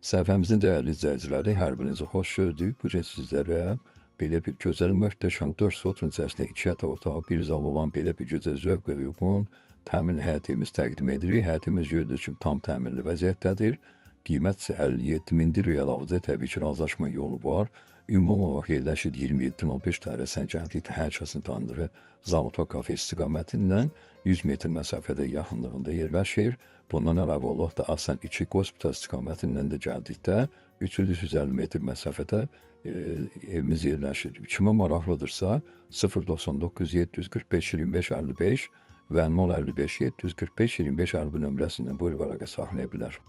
Səhifəmizin dəyərli izləyiciləri, hər birinizi xoş gördük. Bu gün sizlərə belə bir gözəl, möhtəşəm 4 sotun içərisində 2 yataq otağı, bir zal olan belə bir gözəl zövq və uyğun təmin həyətimiz təqdim edirik. Həyətimiz gördüyünüz kimi tam təminli vəziyyətdədir. Qiymət isə 57 min real aldı. Təbii ki, razılaşma yolu var. Ümumi olaraq yerləşir 27.05 dairə Səncəndlikdə hər kəsin tanıdığı Zamoto kafe istiqamətindən 100 metr məsafədə yaxınlığında yerləşir. Bundan əlavə olaraq da Asan 2 Hospital istiqamətindən də gəldikdə 350 metr məsafədə evimiz yerləşir. Kimə maraqlıdırsa 099 745 25 55 və 055 745 25 50 nömrəsindən buyurub əlaqə saxlaya bilər.